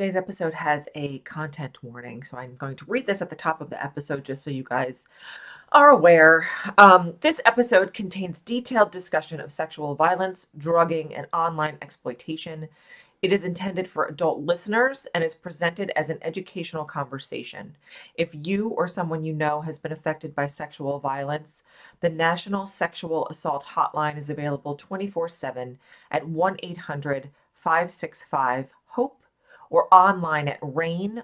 Today's episode has a content warning, so I'm going to read this at the top of the episode just so you guys are aware. This episode contains detailed discussion of sexual violence, drugging, and online exploitation. It is intended for adult listeners and is presented as an educational conversation. If you or someone you know has been affected by sexual violence, the National Sexual Assault Hotline is available 24/7 at 1-800-565-HOPE or online at rainn.org.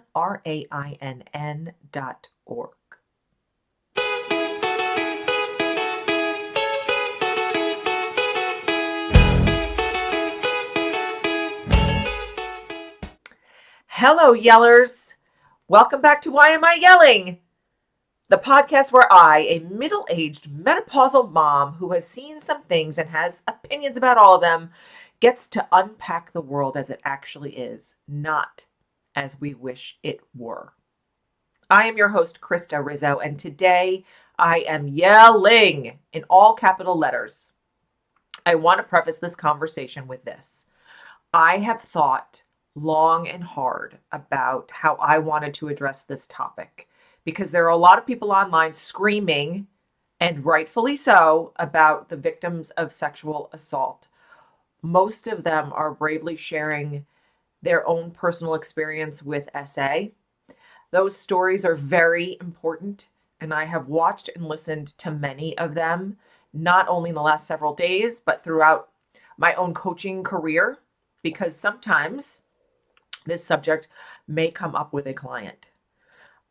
Hello, yellers. Welcome back to Why Am I Yelling? The podcast where I, a middle-aged menopausal mom who has seen some things and has opinions about all of them, gets to unpack the world as it actually is, not as we wish it were. I am your host, Krista Rizzo, and today I am yelling in all capital letters. I want to preface this conversation with this. I have thought long and hard about how I wanted to address this topic because there are a lot of people online screaming, and rightfully so, about the victims of sexual assault. Most of them are bravely sharing their own personal experience with SA. Those stories are very important, and I have watched and listened to many of them, not only in the last several days, but throughout my own coaching career, because sometimes this subject may come up with a client.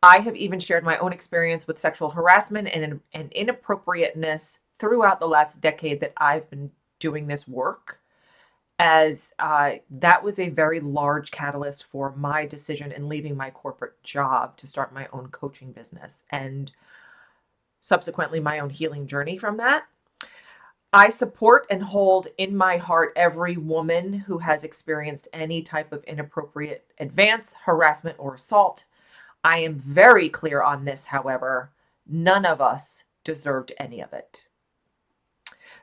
I have even shared my own experience with sexual harassment and inappropriateness throughout the last decade that I've been doing this work, as that was a very large catalyst for my decision in leaving my corporate job to start my own coaching business and subsequently my own healing journey from that. I support and hold in my heart every woman who has experienced any type of inappropriate advance, harassment, or assault. I am very clear on this, however, none of us deserved any of it.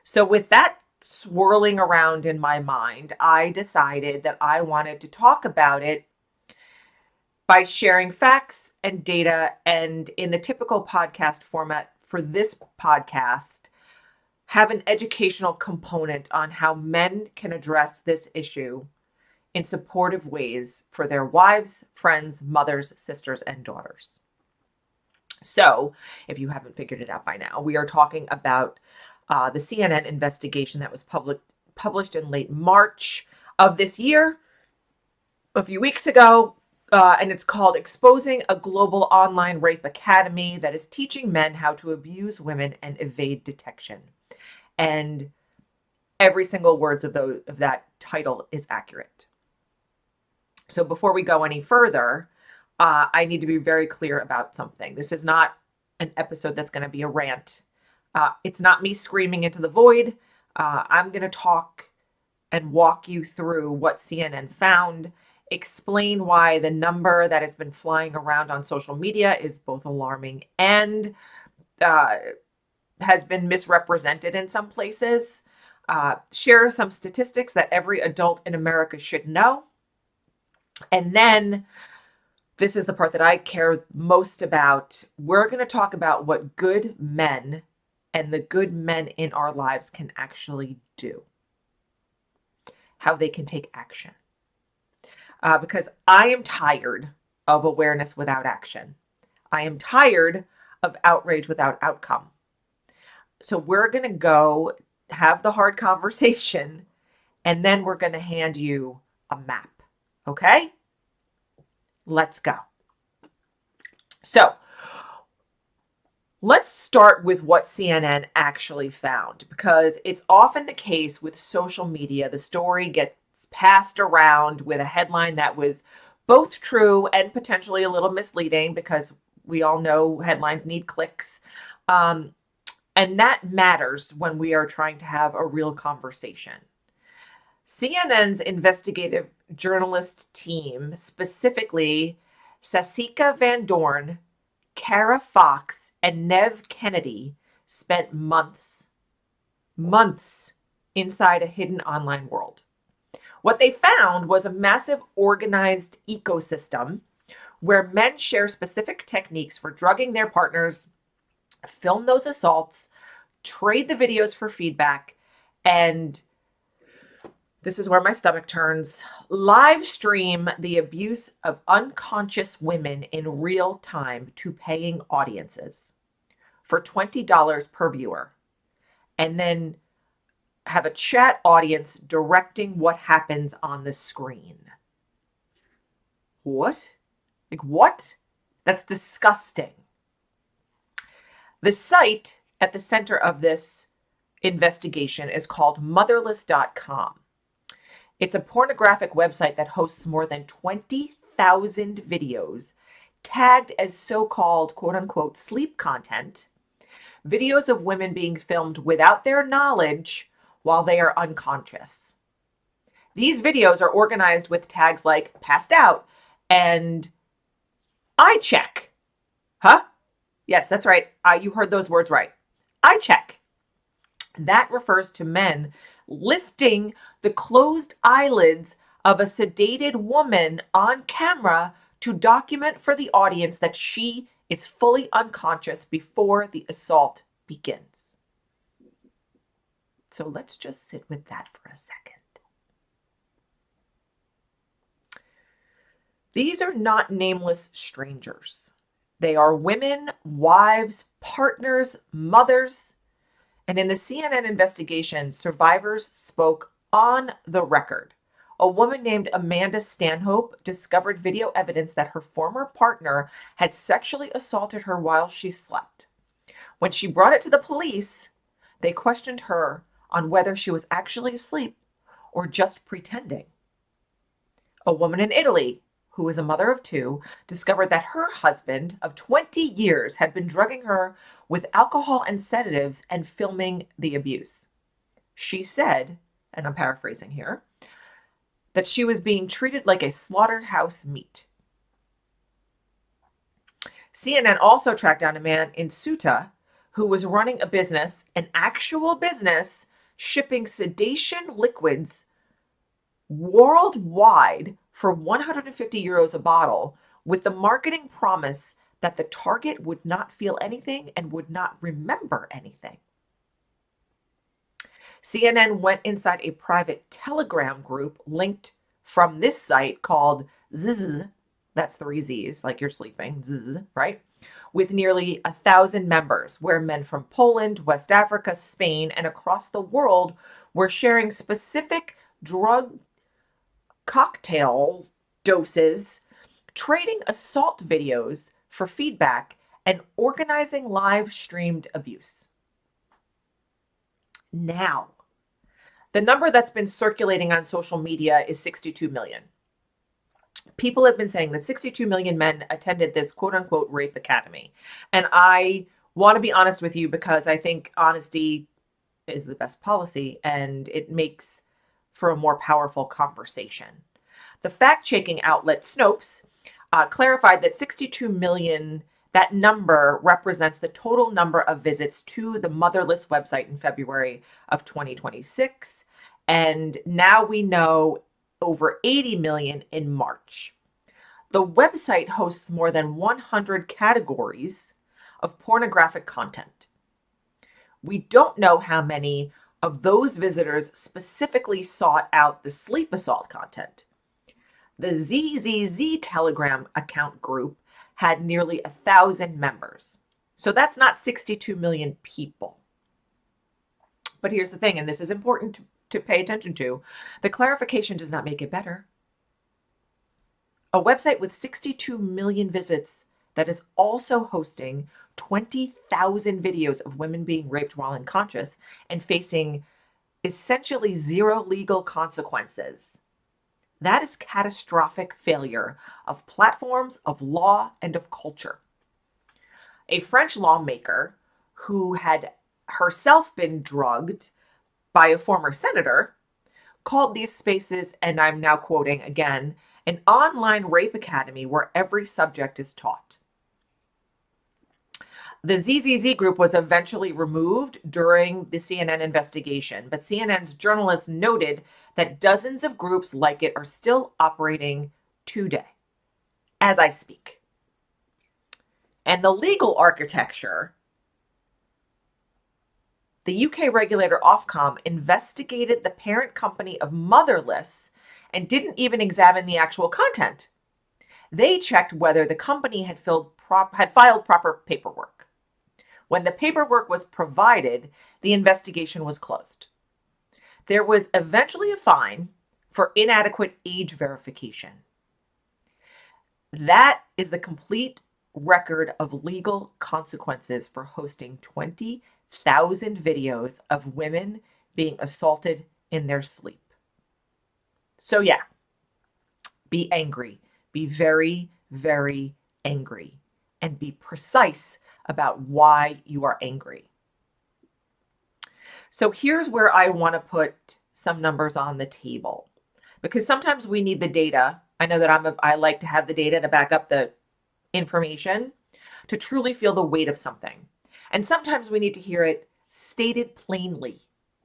So with that swirling around in my mind, I decided that I wanted to talk about it by sharing facts and data, and in the typical podcast format for this podcast, have an educational component on how men can address this issue in supportive ways for their wives, friends, mothers, sisters, and daughters. So, if you haven't figured it out by now, we are talking about the CNN investigation that was published in late March of this year, a few weeks ago, and it's called Exposing a Global Online Rape Academy that is teaching men how to abuse women and evade detection. And every single words of that title is accurate. So before we go any further, I need to be very clear about something. This is not an episode that's going to be a rant. It's not me screaming into the void. I'm going to talk and walk you through what CNN found, explain why the number that has been flying around on social media is both alarming and has been misrepresented in some places, share some statistics that every adult in America should know. And then, this is the part that I care most about. We're going to talk about what good men and the good men in our lives can actually do, how they can take action. Because I am tired of awareness without action. I am tired of outrage without outcome. So we're going to go have the hard conversation, and then we're going to hand you a map. Okay? Let's go. So let's start with what CNN actually found, because it's often the case with social media. The story gets passed around with a headline that was both true and potentially a little misleading, because we all know headlines need clicks. And that matters when we are trying to have a real conversation. CNN's investigative journalist team, specifically Sasika Van Dorn, Kara Fox, and Nev Kennedy, spent months inside a hidden online world. What they found was a massive organized ecosystem where men share specific techniques for drugging their partners, film those assaults, trade the videos for feedback, and this is where my stomach turns, live stream the abuse of unconscious women in real time to paying audiences for $20 per viewer, and then have a chat audience directing what happens on the screen. What? Like, what? That's disgusting. The site at the center of this investigation is called motherless.com. It's a pornographic website that hosts more than 20,000 videos tagged as so-called quote unquote sleep content, videos of women being filmed without their knowledge while they are unconscious. These videos are organized with tags like passed out and eye check. Huh? Yes, that's right. You heard those words right. Eye check. That refers to men lifting the closed eyelids of a sedated woman on camera to document for the audience that she is fully unconscious before the assault begins. So let's just sit with that for a second. These are not nameless strangers. They are women, wives, partners, mothers. And in the CNN investigation, survivors spoke on the record. A woman named Amanda Stanhope discovered video evidence that her former partner had sexually assaulted her while she slept. When she brought it to the police, they questioned her on whether she was actually asleep or just pretending. A woman in Italy, who is a mother of two, discovered that her husband of 20 years had been drugging her with alcohol and sedatives and filming the abuse. She said, and I'm paraphrasing here, that she was being treated like a slaughterhouse meat. CNN also tracked down a man in Ceuta who was running a business, an actual business, shipping sedation liquids worldwide for 150 euros a bottle, with the marketing promise that the target would not feel anything and would not remember anything. CNN went inside a private Telegram group linked from this site called Zzz, that's 3 Z's, like you're sleeping, Zzz, right? With nearly 1,000 members, where men from Poland, West Africa, Spain, and across the world were sharing specific drug cocktail doses, trading assault videos for feedback, and organizing live streamed abuse. Now, the number that's been circulating on social media is 62 million. People have been saying that 62 million men attended this quote unquote rape academy. And I want to be honest with you because I think honesty is the best policy and it makes for a more powerful conversation. The fact-checking outlet Snopes clarified that 62 million, that number represents the total number of visits to the Motherless website in February of 2026. And now we know over 80 million in March. The website hosts more than 100 categories of pornographic content. We don't know how many of those visitors specifically sought out the sleep assault content. The ZZZ Telegram account group had nearly 1,000 members. So that's not 62 million people. But here's the thing, and this is important to pay attention to. The clarification does not make it better. A website with 62 million visits that is also hosting 20,000 videos of women being raped while unconscious and facing essentially zero legal consequences. That is catastrophic failure of platforms, of law, and of culture. A French lawmaker who had herself been drugged by a former senator called these spaces, and I'm now quoting again, an online rape academy where every subject is taught. The ZZZ group was eventually removed during the CNN investigation, but CNN's journalists noted that dozens of groups like it are still operating today, as I speak. And the legal architecture, the UK regulator Ofcom investigated the parent company of Motherless and didn't even examine the actual content. They checked whether the company had filed proper paperwork. When the paperwork was provided, the investigation was closed. There was eventually a fine for inadequate age verification. That is the complete record of legal consequences for hosting 20,000 videos of women being assaulted in their sleep. So yeah, be angry. Be very, very angry. And be precise about why you are angry. So here's where I want to put some numbers on the table, because sometimes we need the data. I know that I like to have the data to back up the information to truly feel the weight of something. And sometimes we need to hear it stated plainly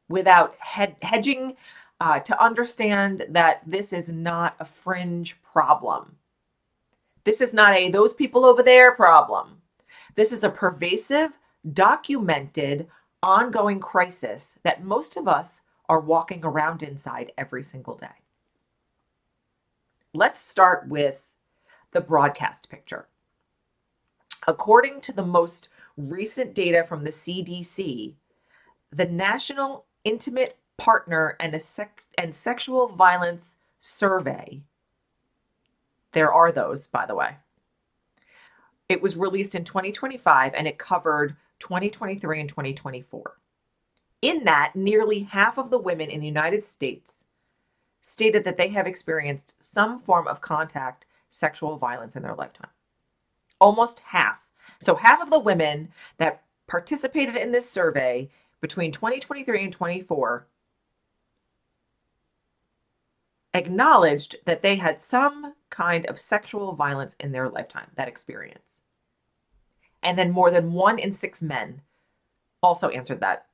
without hedging to understand that this is not a fringe problem. This is not a those people over there problem. This is a pervasive, documented, ongoing crisis that most of us are walking around inside every single day. Let's start with the broadcast picture. According to the most recent data from the CDC, the National Intimate Partner and Sexual Violence Survey, there are those, by the way. It was released in 2025 and it covered 2023 and 2024. In that, nearly half of the women in the United States stated that they have experienced some form of contact sexual violence in their lifetime. Almost half. So half of the women that participated in this survey between 2023 and 24 acknowledged that they had some kind of sexual violence in their lifetime, that experience. And then more than 1 in 6 men also answered that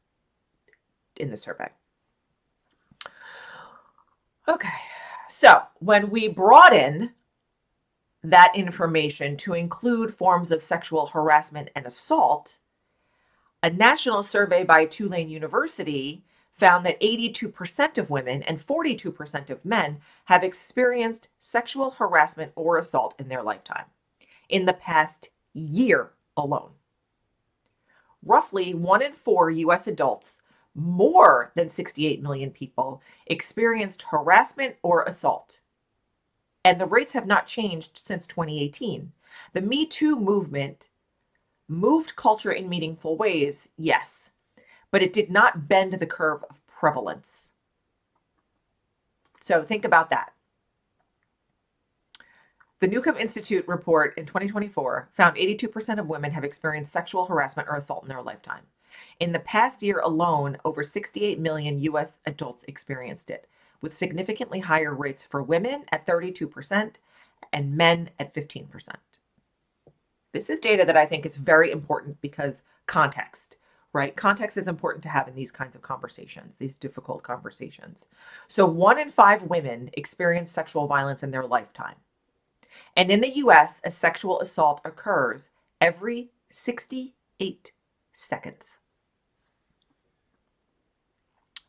in the survey. Okay, so when we broaden that information to include forms of sexual harassment and assault, a national survey by Tulane University found that 82% of women and 42% of men have experienced sexual harassment or assault in their lifetime in the past year alone. Roughly 1 in 4 US adults, more than 68 million people, experienced harassment or assault. And the rates have not changed since 2018. The Me Too movement moved culture in meaningful ways, yes, but it did not bend the curve of prevalence. So think about that. The Newcomb Institute report in 2024 found 82% of women have experienced sexual harassment or assault in their lifetime. In the past year alone, over 68 million US adults experienced it, with significantly higher rates for women at 32% and men at 15%. This is data that I think is very important because context, right? Context is important to have in these kinds of conversations, these difficult conversations. So 1 in 5 women experience sexual violence in their lifetime. And in the US, a sexual assault occurs every 68 seconds.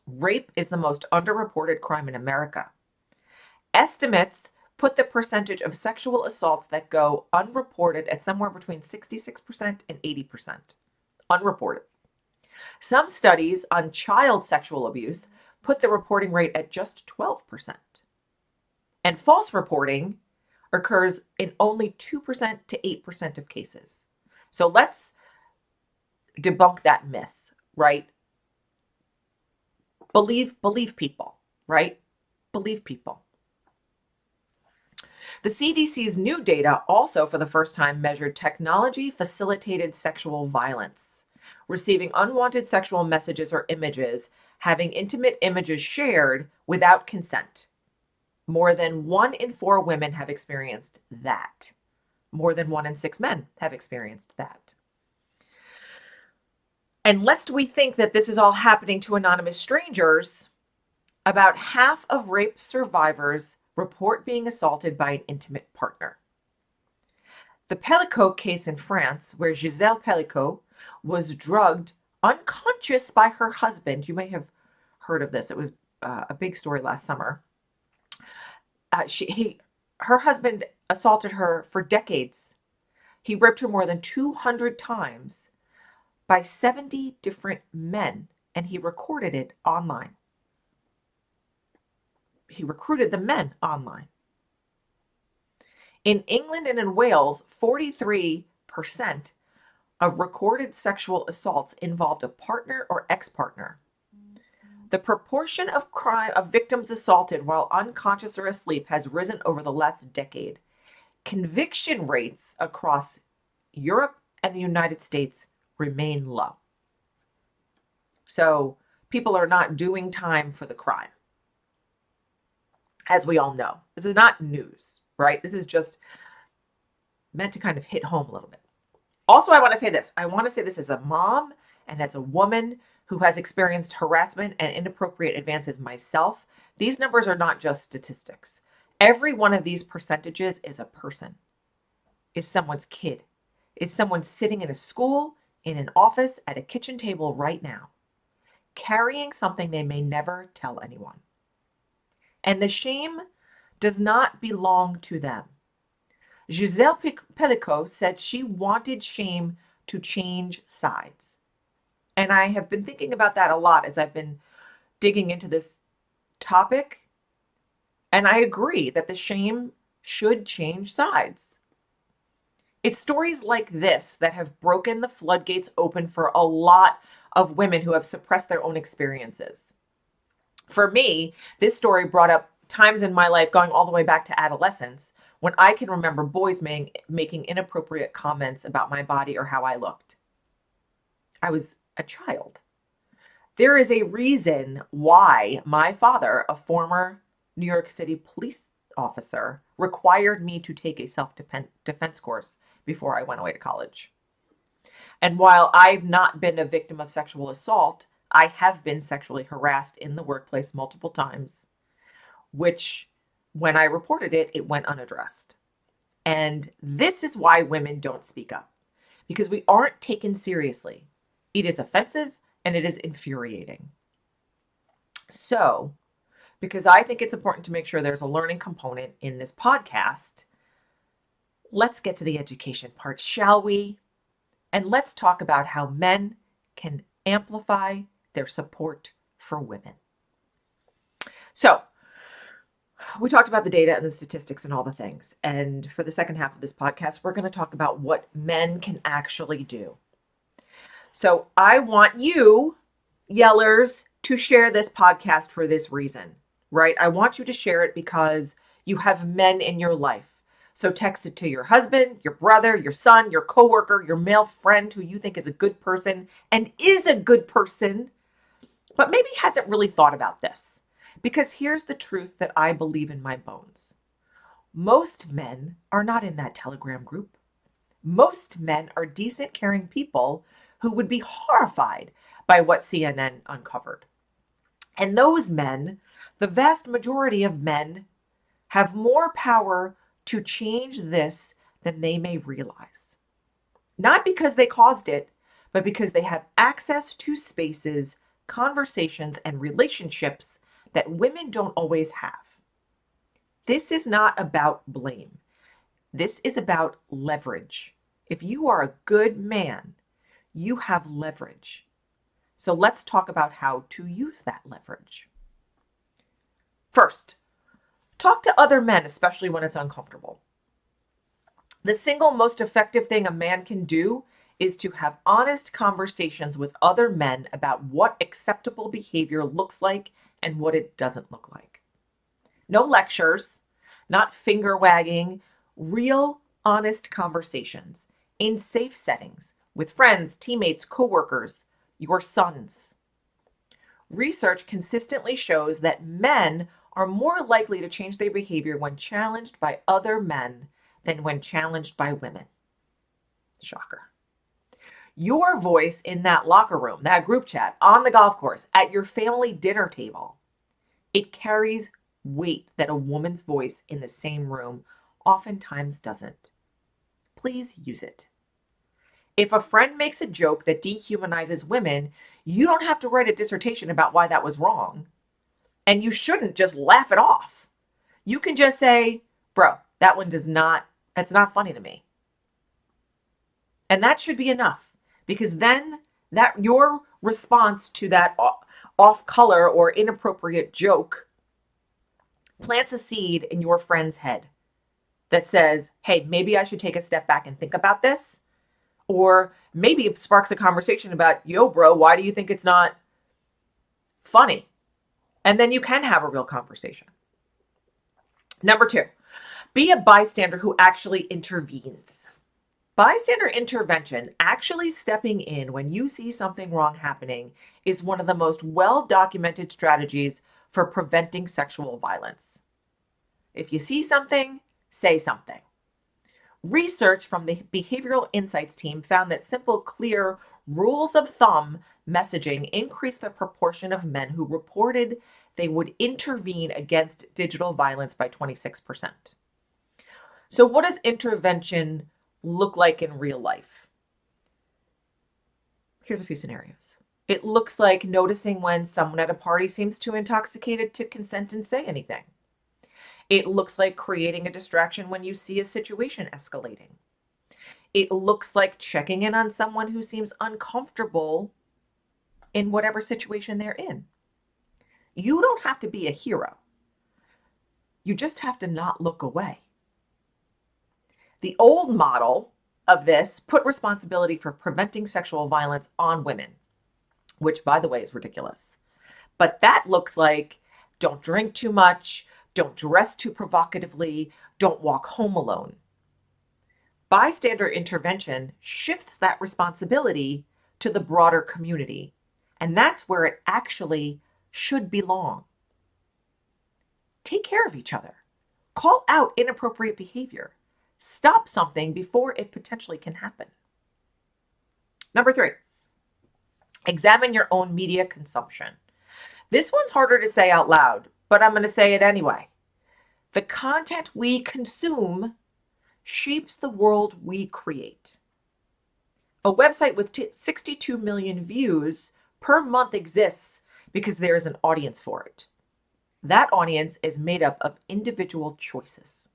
Rape is the most underreported crime in America. Estimates put the percentage of sexual assaults that go unreported at somewhere between 66% and 80%. Unreported. Some studies on child sexual abuse put the reporting rate at just 12%. And false reporting occurs in only 2% to 8% of cases. So let's debunk that myth, right? Believe people, right? Believe people. The CDC's new data also for the first time measured technology-facilitated sexual violence, receiving unwanted sexual messages or images, having intimate images shared without consent. More than 1 in 4 women have experienced that. More than 1 in 6 men have experienced that. And lest we think that this is all happening to anonymous strangers, about half of rape survivors report being assaulted by an intimate partner. The Pellicot case in France, where Gisèle Pellicot was drugged unconscious by her husband. You may have heard of this. It was a big story last summer. Her husband assaulted her for decades. He raped her more than 200 times by 70 different men, and he recorded it online. He recruited the men online. In England and in Wales, 43% of recorded sexual assaults involved a partner or ex-partner. The proportion of victims assaulted while unconscious or asleep has risen over the last decade. Conviction rates across Europe and the United States remain low. So people are not doing time for the crime. As we all know, this is not news, right? This is just meant to kind of hit home a little bit. Also, I want to say this. I want to say this as a mom and as a woman who has experienced harassment and inappropriate advances myself. These numbers are not just statistics. Every one of these percentages is a person, is someone's kid, is someone sitting in a school, in an office, at a kitchen table right now, carrying something they may never tell anyone. And the shame does not belong to them. Gisèle Pellicot said she wanted shame to change sides. And I have been thinking about that a lot as I've been digging into this topic. And I agree that the shame should change sides. It's stories like this that have broken the floodgates open for a lot of women who have suppressed their own experiences. For me, this story brought up times in my life going all the way back to adolescence when I can remember boys making inappropriate comments about my body or how I looked. I was a child. There is a reason why my father, a former New York City police officer, required me to take a self-defense course before I went away to college. And while I've not been a victim of sexual assault, I have been sexually harassed in the workplace multiple times, which when I reported it, it went unaddressed. And this is why women don't speak up, because we aren't taken seriously. It is offensive and it is infuriating. So, because I think it's important to make sure there's a learning component in this podcast, let's get to the education part, shall we? And let's talk about how men can amplify their support for women. So, we talked about the data and the statistics and all the things. And for the second half of this podcast, we're going to talk about what men can actually do. So I want you, yellers, to share this podcast for this reason, right? I want you to share it because you have men in your life. So text it to your husband, your brother, your son, your coworker, your male friend who you think is a good person and is a good person, but maybe hasn't really thought about this. Because here's the truth that I believe in my bones. Most men are not in that Telegram group. Most men are decent, caring people who would be horrified by what CNN uncovered. And those men, the vast majority of men, have more power to change this than they may realize. Not because they caused it, but because they have access to spaces, conversations, and relationships that women don't always have. This is not about blame. This is about leverage. If you are a good man, you have leverage. So let's talk about how to use that leverage. First, talk to other men, especially when it's uncomfortable. The single most effective thing a man can do is to have honest conversations with other men about what acceptable behavior looks like and what it doesn't look like. No lectures, not finger wagging, real, honest conversations in safe settings with friends, teammates, coworkers, your sons. Research consistently shows that men are more likely to change their behavior when challenged by other men than when challenged by women. Shocker. Your voice in that locker room, that group chat, on the golf course, at your family dinner table, it carries weight that a woman's voice in the same room oftentimes doesn't. Please use it. If a friend makes a joke that dehumanizes women, you don't have to write a dissertation about why that was wrong. And you shouldn't just laugh it off. You can just say, bro, that's not funny to me. And that should be enough, because then that your response to that off color or inappropriate joke plants a seed in your friend's head that says, hey, maybe I should take a step back and think about this. Or maybe it sparks a conversation about, yo, bro, why do you think it's not funny? And then you can have a real conversation. Number 2, be a bystander who actually intervenes. Bystander intervention, actually stepping in when you see something wrong happening, is one of the most well-documented strategies for preventing sexual violence. If you see something, say something. Research from the Behavioral Insights team found that simple, clear rules of thumb messaging increased the proportion of men who reported they would intervene against digital violence by 26%. So what does intervention look like in real life? Here's a few scenarios. It looks like noticing when someone at a party seems too intoxicated to consent and say anything. It looks like creating a distraction when you see a situation escalating. It looks like checking in on someone who seems uncomfortable in whatever situation they're in. You don't have to be a hero. You just have to not look away. The old model of this put responsibility for preventing sexual violence on women, which, by the way, is ridiculous. But that looks like don't drink too much, don't dress too provocatively, don't walk home alone. Bystander intervention shifts that responsibility to the broader community, and that's where it actually should belong. Take care of each other. Call out inappropriate behavior. Stop something before it potentially can happen. Number 3, examine your own media consumption. This one's harder to say out loud, but I'm going to say it anyway. The content we consume shapes the world we create. A website with 62 million views per month exists because there is an audience for it. That audience is made up of individual choices.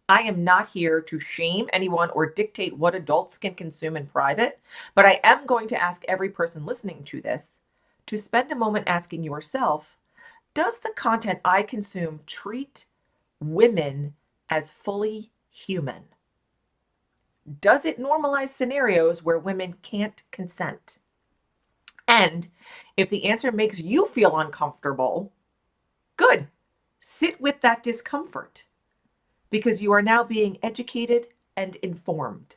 I am not here to shame anyone or dictate what adults can consume in private, but I am going to ask every person listening to this to spend a moment asking yourself, does the content I consume treat women as fully human? Does it normalize scenarios where women can't consent? And if the answer makes you feel uncomfortable, good. Sit with that discomfort, because you are now being educated and informed.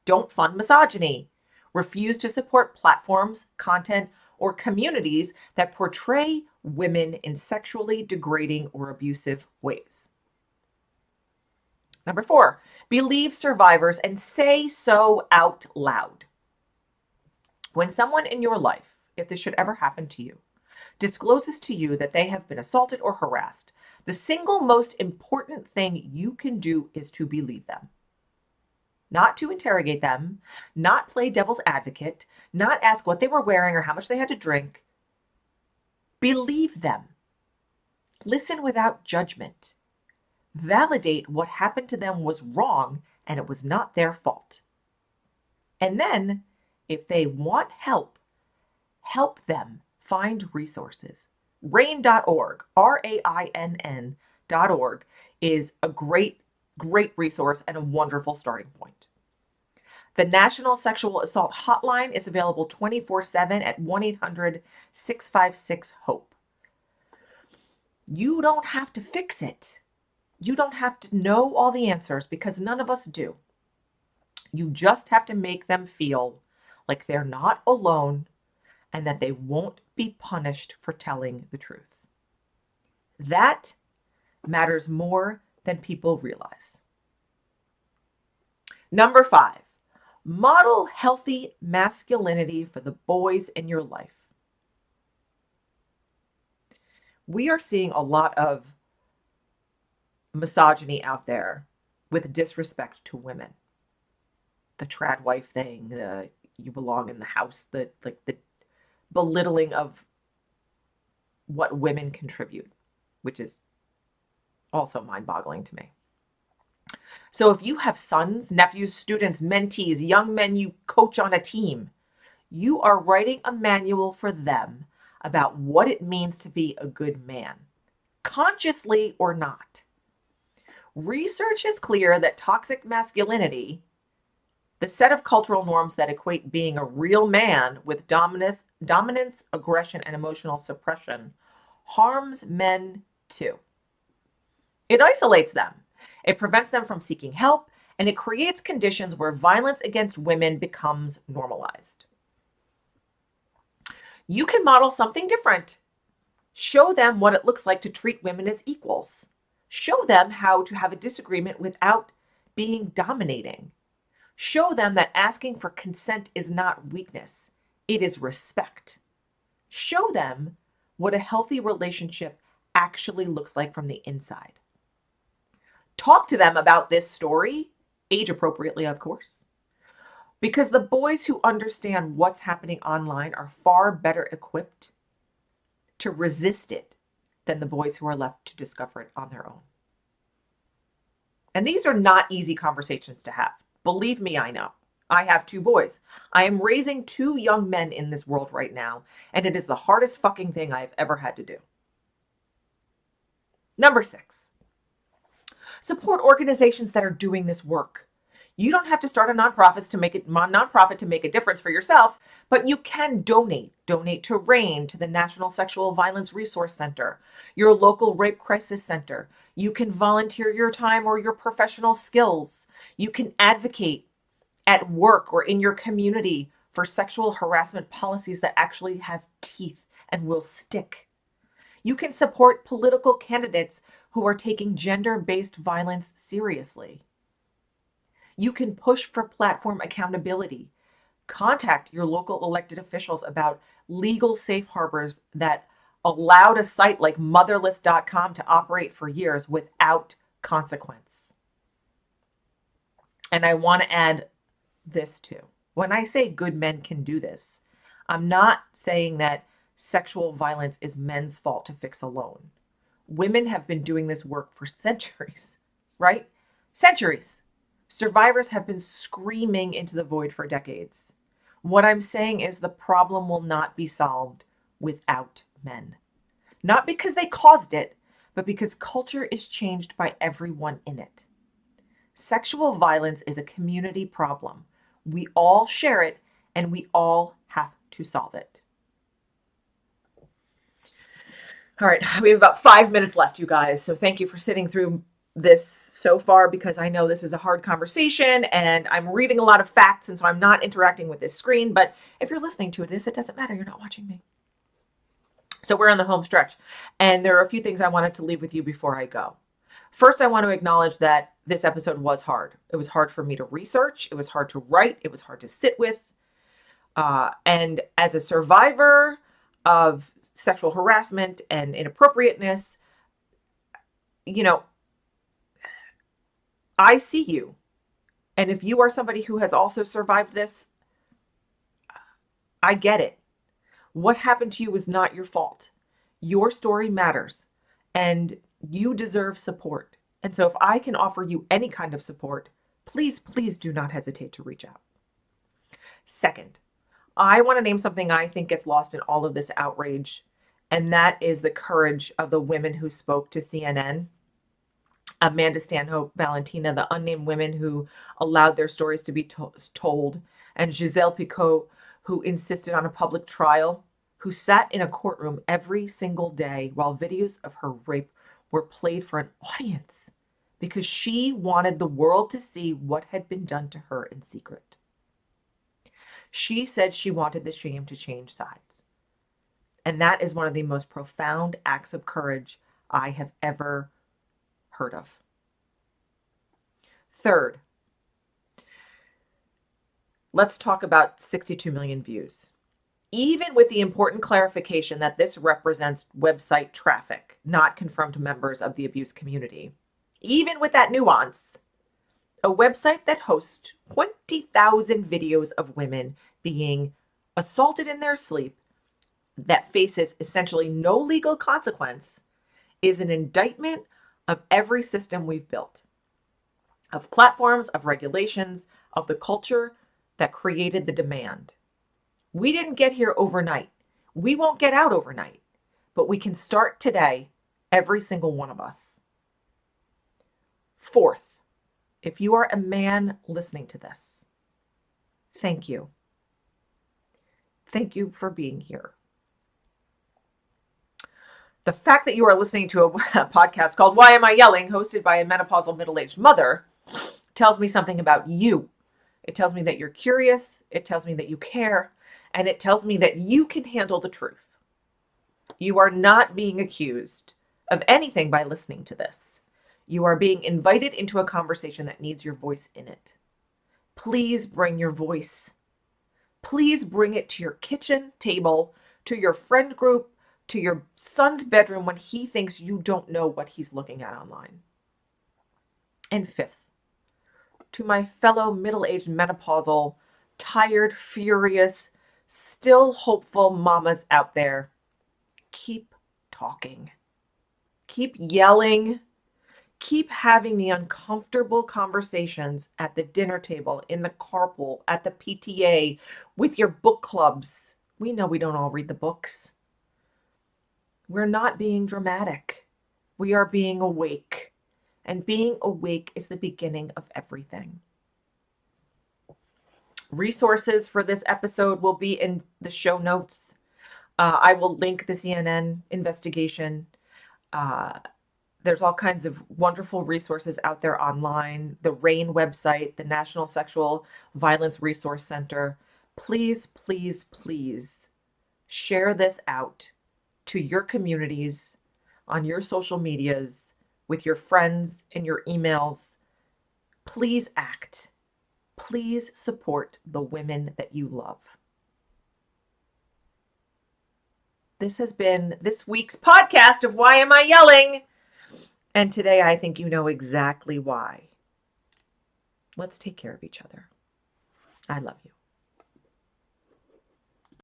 Don't fund misogyny. Refuse to support platforms, content, or communities that portray women in sexually degrading or abusive ways. Number 4, believe survivors and say so out loud. When someone in your life, if this should ever happen to you, discloses to you that they have been assaulted or harassed, the single most important thing you can do is to believe them. Not to interrogate them, not play devil's advocate, not ask what they were wearing or how much they had to drink. Believe them. Listen without judgment. Validate what happened to them was wrong and it was not their fault. And then, if they want help, help them find resources. RAINN.org, RAINN.org, is a great resource and a wonderful starting point. The National Sexual Assault Hotline is available 24/7 at 1-800-656-HOPE. You don't have to fix it. You don't have to know all the answers, because none of us do. You just have to make them feel like they're not alone and that they won't be punished for telling the truth. That matters more than people realize. Number 5, Model healthy masculinity for the boys in your life. We are seeing a lot of misogyny out there with disrespect to women. The trad wife thing, the you belong in the house, the belittling of what women contribute, which is also mind-boggling to me. So if you have sons, nephews, students, mentees, young men you coach on a team, you are writing a manual for them about what it means to be a good man, consciously or not. Research is clear that toxic masculinity, the set of cultural norms that equate being a real man with dominance, aggression, and emotional suppression, harms men too. It isolates them. It prevents them from seeking help, and it creates conditions where violence against women becomes normalized. You can model something different. Show them what it looks like to treat women as equals. Show them how to have a disagreement without being dominating. Show them that asking for consent is not weakness, it is respect. Show them what a healthy relationship actually looks like from the inside. Talk to them about this story, age appropriately, of course, because the boys who understand what's happening online are far better equipped to resist it than the boys who are left to discover it on their own. And these are not easy conversations to have. Believe me, I know. I have 2 boys. I am raising 2 young men in this world right now, and it is the hardest fucking thing I've ever had to do. Number 6, support organizations that are doing this work. You don't have to start a nonprofit to make a difference for yourself, but you can donate. Donate to RAIN, to the National Sexual Violence Resource Center, your local rape crisis center. You can volunteer your time or your professional skills. You can advocate at work or in your community for sexual harassment policies that actually have teeth and will stick. You can support political candidates who are taking gender-based violence seriously. You can push for platform accountability. Contact your local elected officials about legal safe harbors that allowed a site like motherless.com to operate for years without consequence. And I want to add this too. When I say good men can do this, I'm not saying that sexual violence is men's fault to fix alone. Women have been doing this work for centuries, right? Centuries. Survivors have been screaming into the void for decades. What I'm saying is the problem will not be solved without men. Not because they caused it, but because culture is changed by everyone in it. Sexual violence is a community problem. We all share it, and we all have to solve it. All right, we have about 5 minutes left, you guys. So thank you for sitting through this so far, because I know this is a hard conversation and I'm reading a lot of facts, and so I'm not interacting with this screen. But if you're listening to this, it doesn't matter. You're not watching me. So we're on the home stretch, and there are a few things I wanted to leave with you before I go. First, I want to acknowledge that this episode was hard. It was hard for me to research. It was hard to write. It was hard to sit with. And as a survivor of sexual harassment and inappropriateness, you know, I see you. And if you are somebody who has also survived this, I get it. What happened to you was not your fault. Your story matters, and you deserve support. And so if I can offer you any kind of support, please, please do not hesitate to reach out. Second, I want to name something I think gets lost in all of this outrage, and that is the courage of the women who spoke to CNN. Amanda Stanhope, Valentina, the unnamed women who allowed their stories to be told, and Giselle Picot, who insisted on a public trial, who sat in a courtroom every single day while videos of her rape were played for an audience because she wanted the world to see what had been done to her in secret. She said she wanted the shame to change sides. And that is one of the most profound acts of courage I have ever heard of. Third, Let's talk about 62 million views. Even with the important clarification that this represents website traffic, not confirmed members of the abuse community. Even with that nuance, a website that hosts 20,000 videos of women being assaulted in their sleep that faces essentially no legal consequence is an indictment of every system we've built, of platforms, of regulations, of the culture that created the demand. We didn't get here overnight. We won't get out overnight, but we can start today, every single one of us. Fourth, if you are a man listening to this, thank you. Thank you for being here. The fact that you are listening to a podcast called Why Am I Yelling, hosted by a menopausal middle-aged mother, tells me something about you. It tells me that you're curious. It tells me that you care. And it tells me that you can handle the truth. You are not being accused of anything by listening to this. You are being invited into a conversation that needs your voice in it. Please bring your voice. Please bring it to your kitchen table, to your friend group, to your son's bedroom when he thinks you don't know what he's looking at online. And fifth, to my fellow middle-aged menopausal, tired, furious, still hopeful mamas out there, keep talking. Keep yelling. Keep having the uncomfortable conversations at the dinner table, in the carpool, at the PTA, with your book clubs. We know we don't all read the books. We're not being dramatic. We are being awake. And being awake is the beginning of everything. Resources for this episode will be in the show notes. I will link the CNN investigation. There's all kinds of wonderful resources out there online. The RAIN website, the National Sexual Violence Resource Center. Please, please, please share this out to your communities, on your social medias, with your friends, in your emails. Please act. Please support the women that you love. This has been this week's podcast of Why Am I Yelling? And today I think you know exactly why. Let's take care of each other. I love you.